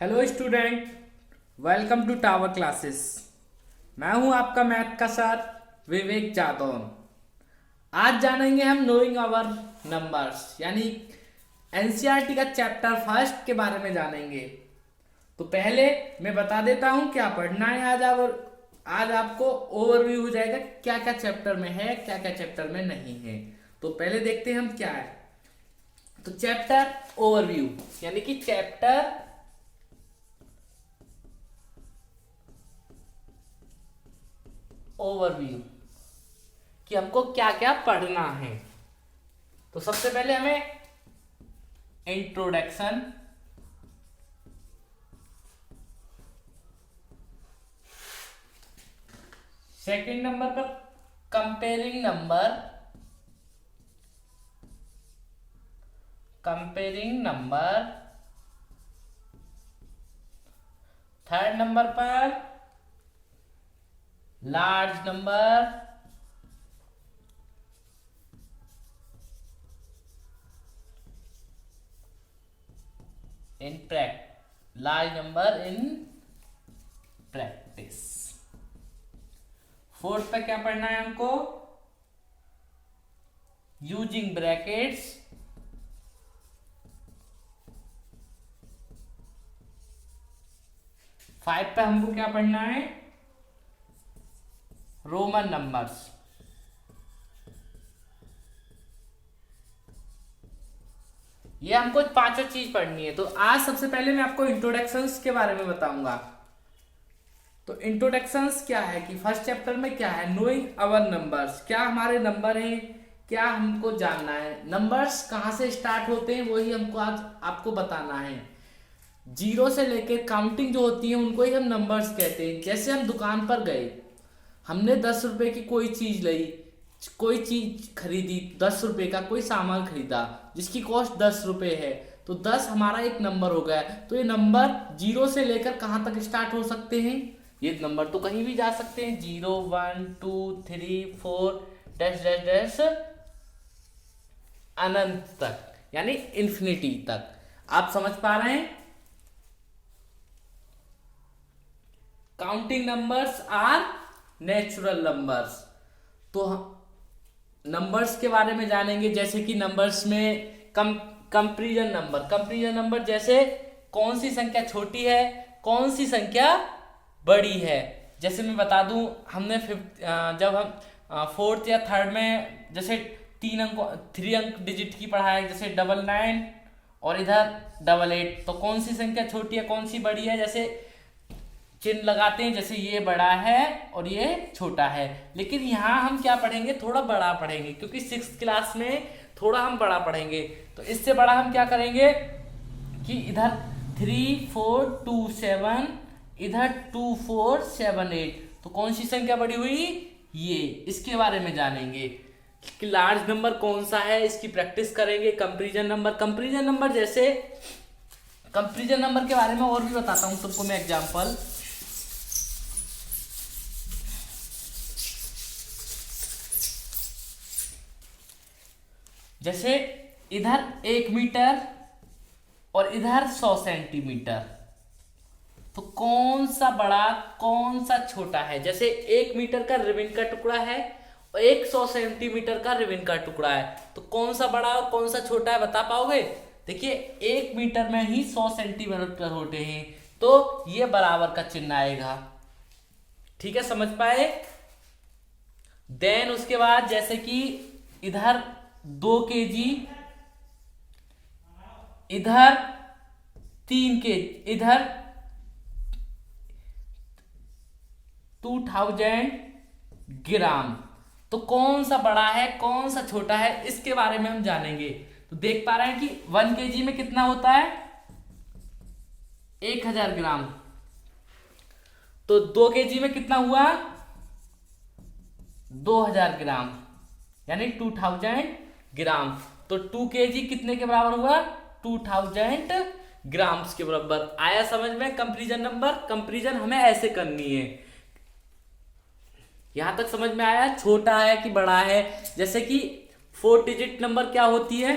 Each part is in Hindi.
Hello student, welcome to tower classes. मैं हूं आपका मैथ का सर विवेक जादौन। आज जानेंगे हम नोइंग आवर नंबर्स यानी एनसीईआरटी का चैप्टर फर्स्ट के बारे में जानेंगे। तो पहले मैं बता देता हूं क्या पढ़ना है आज आपको ओवरव्यू हो जाएगा क्या क्या चैप्टर में है, क्या क्या चैप्टर में नहीं है। तो पहले देखते हैं हम क्या है। तो चैप्टर ओवरव्यू यानी कि चैप्टर ओवरव्यू कि हमको क्या क्या पढ़ना है। तो सबसे पहले हमें इंट्रोडक्शन, सेकंड नंबर पर कंपेयरिंग नंबर, थर्ड नंबर पर large number, large number in practice. Fourth पे क्या पढ़ना है हमको? यूजिंग ब्रैकेट्स, फाइव पे हमको क्या पढ़ना है? Roman numbers. ये हमको पांचों चीज पढ़नी है। तो आज सबसे पहले मैं आपको इंट्रोडक्शंस के बारे में बताऊंगा। तो इंट्रोडक्शंस क्या है कि फर्स्ट चैप्टर में क्या है? नोइंग अवर नंबर्स, क्या हमारे नंबर हैं, क्या हमको जानना है। नंबर्स कहाँ से स्टार्ट होते हैं वही हमको आज आपको बताना है। जीरो से लेकर काउंटिंग जो होती है उनको ही हम नंबर्स कहते हैं। जैसे हम दुकान पर गए, हमने 10 रुपए की कोई चीज ली, कोई चीज खरीदी, 10 रुपए का कोई सामान खरीदा जिसकी कॉस्ट 10 रुपए है, तो 10 हमारा एक नंबर हो गया। तो ये नंबर जीरो से लेकर कहाँ तक स्टार्ट हो सकते हैं? ये नंबर तो कहीं भी जा सकते हैं, 0 1 2 3 4 डैश डैश डैश अनंत तक यानी इन्फिनिटी तक। आप समझ पा रहे हैं? Counting numbers are natural numbers. तो नंबर्स के बारे में जानेंगे, जैसे कि नंबर्स में कंपैरिजन नंबर जैसे कौन सी संख्या छोटी है, कौन सी संख्या बड़ी है। जैसे मैं बता दूं, हमने जब हम फोर्थ या थर्ड में जैसे 3 अंक डिजिट की पढ़ाई, जैसे 99 और इधर 88, तो कौन सी संख्या छोटी है कौन सी बड़ी है, जैसे चिन्ह लगाते हैं, जैसे ये बड़ा है और ये छोटा है। लेकिन यहाँ हम क्या पढ़ेंगे? थोड़ा बड़ा पढ़ेंगे, क्योंकि 6th क्लास में थोड़ा हम बड़ा पढ़ेंगे। तो इससे बड़ा हम क्या करेंगे कि इधर 3 4 2 7, इधर 2 4 7 8, तो कौन सी संख्या बड़ी हुई? ये। इसके बारे में जानेंगे कि लार्ज नंबर कौन सा है, इसकी प्रैक्टिस करेंगे। कंपैरिजन नंबर जैसे कंपैरिजन नंबर के बारे में और भी बताता हूं तुमको मैं एग्जांपल। जैसे इधर 1 मीटर और इधर 100 सेंटीमीटर, तो कौन सा बड़ा कौन सा छोटा है? जैसे 1 मीटर का रिबन का टुकड़ा है और 100 सेंटीमीटर का रिबन का टुकड़ा है, तो कौन सा बड़ा और कौन सा छोटा है, बता पाओगे? देखिए 1 मीटर में ही 100 सेंटीमीटर होते हैं, तो ये बराबर का चिन्ह आएगा। ठीक है, समझ पाए? देन उसके बाद जैसे कि इधर 2 kg, इधर 3 kg, इधर 2000 ग्राम, तो कौन सा बड़ा है कौन सा छोटा है, इसके बारे में हम जानेंगे। तो देख पा रहे हैं कि 1 kg में कितना होता है? 1000 ग्राम। तो 2 kg में कितना हुआ? 2000 ग्राम यानी 2000 ग्राम। तो 2 kg कितने के बराबर हुआ? 2000 ग्राम्स के बराबर। आया समझ में? कंपैरिजन हमें ऐसे करनी है। यहां तक समझ में आया? छोटा है कि बड़ा है। जैसे कि 4 डिजिट नंबर क्या होती है?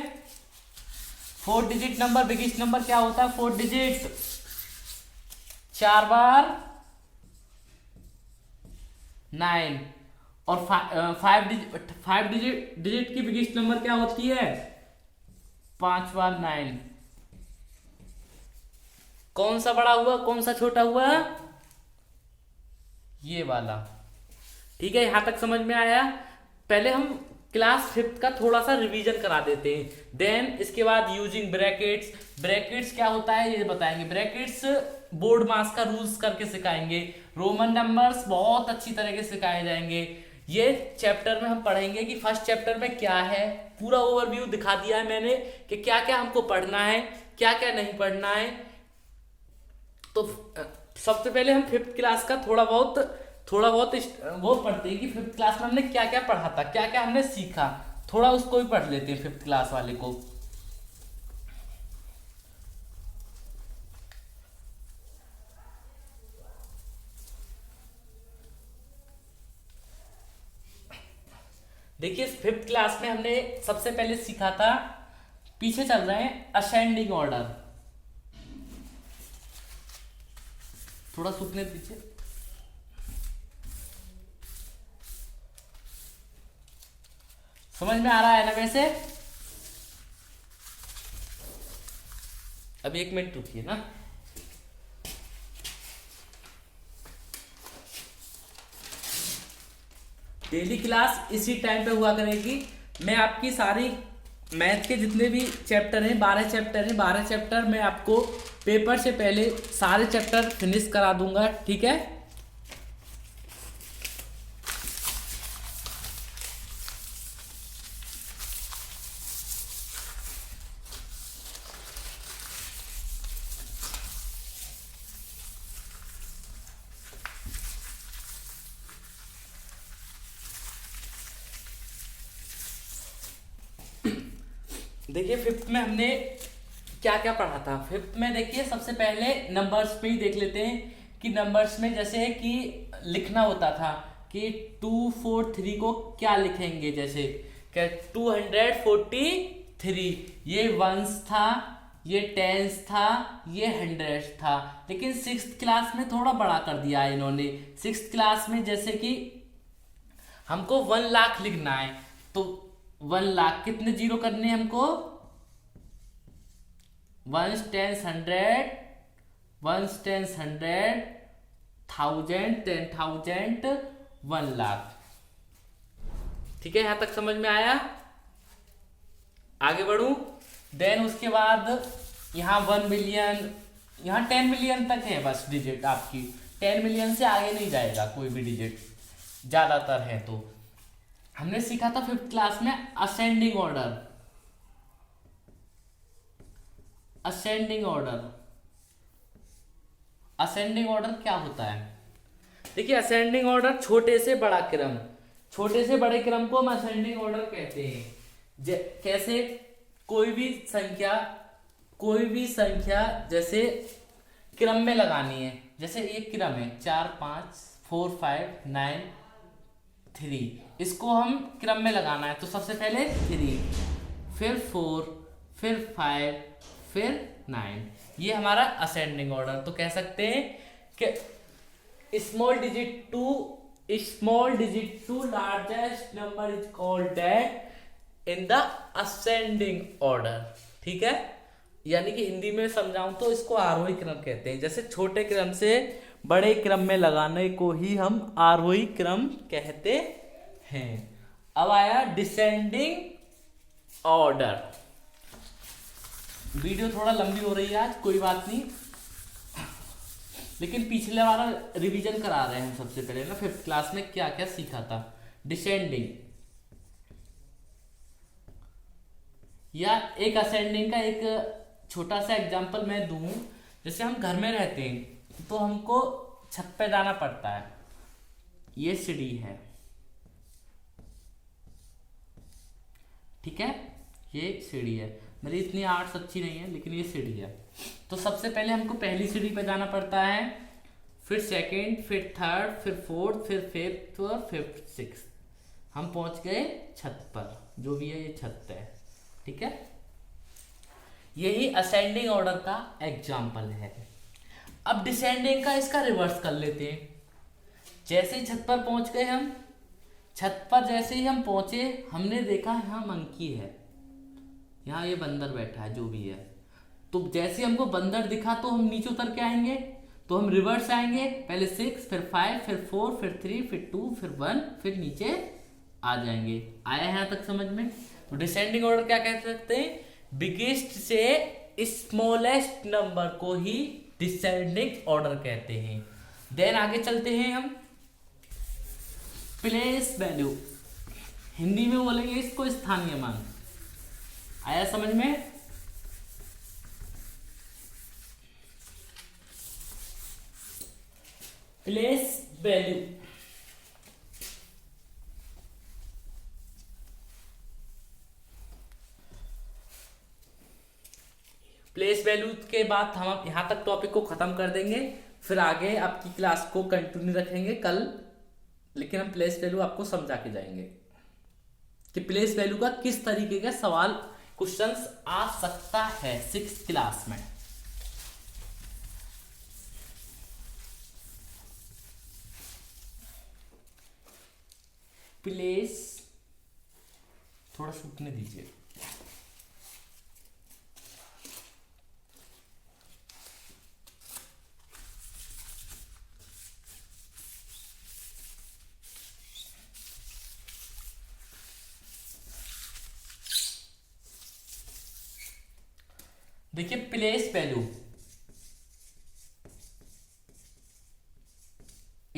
4 डिजिट नंबर, बिगेस्ट नंबर क्या होता है? 4 डिजिट 4 बार 9, और 5 डिजिट की बिगेस्ट नंबर क्या होती है? 5 बार 9। कौन सा बड़ा हुआ, कौन सा छोटा हुआ? ये वाला। ठीक है, यहां तक समझ में आया। पहले हम क्लास 5th का थोड़ा सा रिवीजन करा देते हैं, देन इसके बाद यूजिंग ब्रैकेट्स। ब्रैकेट्स क्या होता है ये बताएंगे। ब्रैकेट्स बोर्ड मास का रूल्स करके सिखाएंगे। रोमन नंबर्स बहुत अच्छी तरह से सिखाए जाएंगे। ये चैप्टर में हम पढ़ेंगे कि फर्स्ट चैप्टर में क्या है, पूरा ओवरव्यू दिखा दिया है मैंने कि क्या क्या हमको पढ़ना है, क्या क्या नहीं पढ़ना है। तो सबसे पहले हम 5th क्लास का थोड़ा बहुत वो पढ़ते हैं कि 5th क्लास में हमने क्या क्या पढ़ा था, क्या क्या हमने सीखा, थोड़ा उसको भी पढ़ लेते हैं 5th क्लास वाले को। देखिए 5th क्लास में हमने सबसे पहले सीखा था, पीछे चल रहे हैं, असेंडिंग ऑर्डर। थोड़ा सूखने दीजिए। समझ में आ रहा है ना? वैसे अभी 1 मिनट रुकिए ना। डेली क्लास इसी टाइम पे हुआ करेगी। मैं आपकी सारी मैथ के जितने भी चैप्टर हैं, 12 चैप्टर हैं, 12 चैप्टर मैं आपको पेपर से पहले सारे चैप्टर फिनिश करा दूंगा। ठीक है, देखिए 5th में हमने क्या क्या पढ़ा था। 5th में देखिए सबसे पहले नंबर्स पे ही देख लेते हैं कि नंबर्स में जैसे कि लिखना होता था कि 2 4 3 को क्या लिखेंगे, जैसे 243, ये वंस था, ये टेंस था, ये हंड्रेड्स था। लेकिन 6th क्लास में थोड़ा बड़ा कर दिया है इन्होंने। 6th क्लास में जैसे कि हमको 1 लाख लिखना है, तो 1 लाख कितने जीरो करने हैं हमको? 1 10 100, 1 10 100, 1000, 10,000, 1 लाख। ठीक है, यहां तक समझ में आया? आगे बढ़ूं। देन उसके बाद यहाँ 1 मिलियन, यहाँ 10 मिलियन तक है बस डिजिट आपकी। 10 मिलियन से आगे नहीं जाएगा कोई भी डिजिट, ज्यादातर है। तो हमने सीखा था 5th क्लास में ascending order. Ascending order, ascending order क्या होता है? देखिए असेंडिंग ऑर्डर छोटे से बड़ा क्रम, छोटे से बड़े क्रम को हम असेंडिंग ऑर्डर कहते हैं। कैसे? कोई भी संख्या जैसे क्रम में लगानी है। जैसे एक क्रम है 4 5 4 5 9 3, इसको हम क्रम में लगाना है। तो सबसे पहले 3, फिर 4, फिर 5, फिर 9, ये हमारा असेंडिंग ऑर्डर। तो कह सकते हैं कि small digit to largest number is called that in the ascending order. ठीक है, यानी कि हिंदी में समझाऊं तो इसको आरोही क्रम कहते हैं। जैसे छोटे क्रम से बड़े क्रम में लगाने को ही हम आरोही क्रम कहते हैं। अब आया डिसेंडिंग ऑर्डर। वीडियो थोड़ा लंबी हो रही है आज, कोई बात नहीं, लेकिन पिछले वाला रिवीजन करा रहे हैं सबसे पहले ना 5th क्लास में क्या क्या सीखा था। डिसेंडिंग या एक असेंडिंग का एक छोटा सा एग्जांपल मैं दूं। जैसे हम घर में रहते हैं तो हमको छत पे जाना पड़ता है, ये सीढ़ी है, ठीक है, ये सीढ़ी है। मेरी इतनी आर्ट्स अच्छी नहीं है लेकिन ये सीढ़ी है। तो सबसे पहले हमको पहली सीढ़ी पे जाना पड़ता है, फिर सेकंड, फिर थर्ड, फिर फोर्थ, फिर फिफ्थ और फिफ्थ सिक्स्थ। हम पहुंच गए छत पर, जो भी है ये छत है। ठीक है, यही असेंडिंग ऑर्डर का एग्जाम्पल है। अब डिसेंडिंग का इसका रिवर्स कर लेते हैं। जैसे ही छत पर पहुंच गए हम, छत पर जैसे ही हम पहुंचे, हमने देखा यहाँ मंकी है, यहाँ ये बंदर बैठा है जो भी है। तो जैसे ही हमको बंदर दिखा तो हम नीचे उतर के आएंगे, तो हम रिवर्स आएंगे, पहले 6 फिर 5 फिर 4 फिर 3 फिर 2 फिर 1 फिर नीचे आ जाएंगे। आया यहाँ तक समझ में? तो डिसेंडिंग ऑर्डर क्या कह सकते हैं? बिगेस्ट से स्मॉलेस्ट नंबर को ही डिसेंडिंग ऑर्डर कहते हैं। देन आगे चलते हैं हम, प्लेस वैल्यू, हिंदी में बोलेंगे इसको स्थानीय मान। आया समझ में? प्लेस वैल्यू, प्लेस वैल्यू के बाद हम यहां तक टॉपिक को खत्म कर देंगे, फिर आगे आपकी क्लास को कंटिन्यू रखेंगे कल। लेकिन हम प्लेस वैल्यू आपको समझा के जाएंगे कि प्लेस वैल्यू का किस तरीके का सवाल क्वेश्चंस आ सकता है 6th क्लास में। प्लेस, थोड़ा सूखने दीजिए। देखिए प्लेस वैल्यू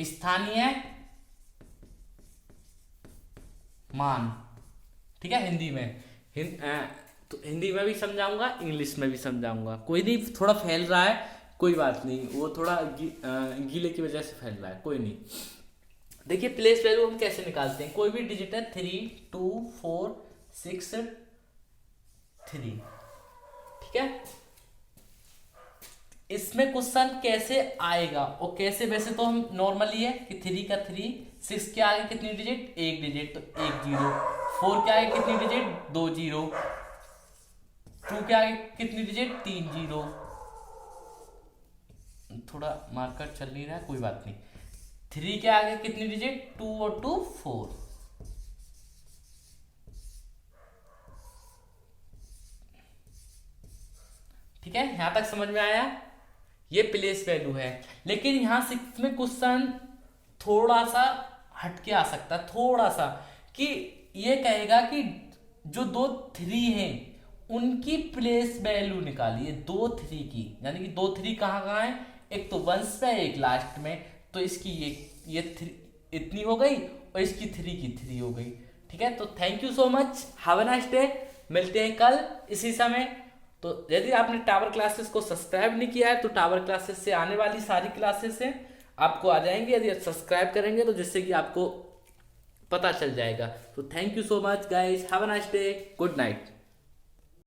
स्थानीय मान, ठीक है। हिंदी में तो हिंदी में भी समझाऊंगा, इंग्लिश में भी समझाऊंगा। कोई नहीं, थोड़ा फैल रहा है, कोई बात नहीं, वो थोड़ा गीले की वजह से फैल रहा है, कोई नहीं। देखिए प्लेस वैल्यू हम कैसे निकालते हैं। कोई भी डिजिट है 3 2 4 6 3, ठीक है। इसमें क्वेश्चन कैसे आएगा और कैसे, वैसे तो हम नॉर्मली है कि 3 का 3, 6 के आगे कितनी डिजिट, 1 डिजिट तो 1 0, 4 के आगे कितनी डिजिट, 2 0, 2 के आगे कितनी डिजिट, 3 0। थोड़ा मार्कर चल नहीं रहा है, कोई बात नहीं। 3 के आगे कितनी डिजिट, 2 और 2 4। ठीक है, यहां तक समझ में आया? ये प्लेस वैल्यू है। लेकिन यहां 6 में क्वेश्चन थोड़ा सा हटके आ सकता है, थोड़ा सा, कि ये कहेगा कि जो 2 3 हैं उनकी प्लेस वैल्यू निकालिए, 2 3 की, यानी कि 2 3 कहाँ कहाँ है, एक तो वंश पे एक लास्ट में, तो इसकी ये 3 इतनी हो गई और इसकी 3 की 3 हो गई। ठीक है, तो thank you so much, have a nice day. मिलते हैं कल इसी समय। तो यदि आपने टावर क्लासेस को सब्सक्राइब नहीं किया है तो टावर क्लासेस से आने वाली सारी क्लासेस हैं आपको आ जाएंगे यदि आप सब्सक्राइब करेंगे, तो जिससे कि आपको पता चल जाएगा। तो thank you so much guys, have a nice day, good night.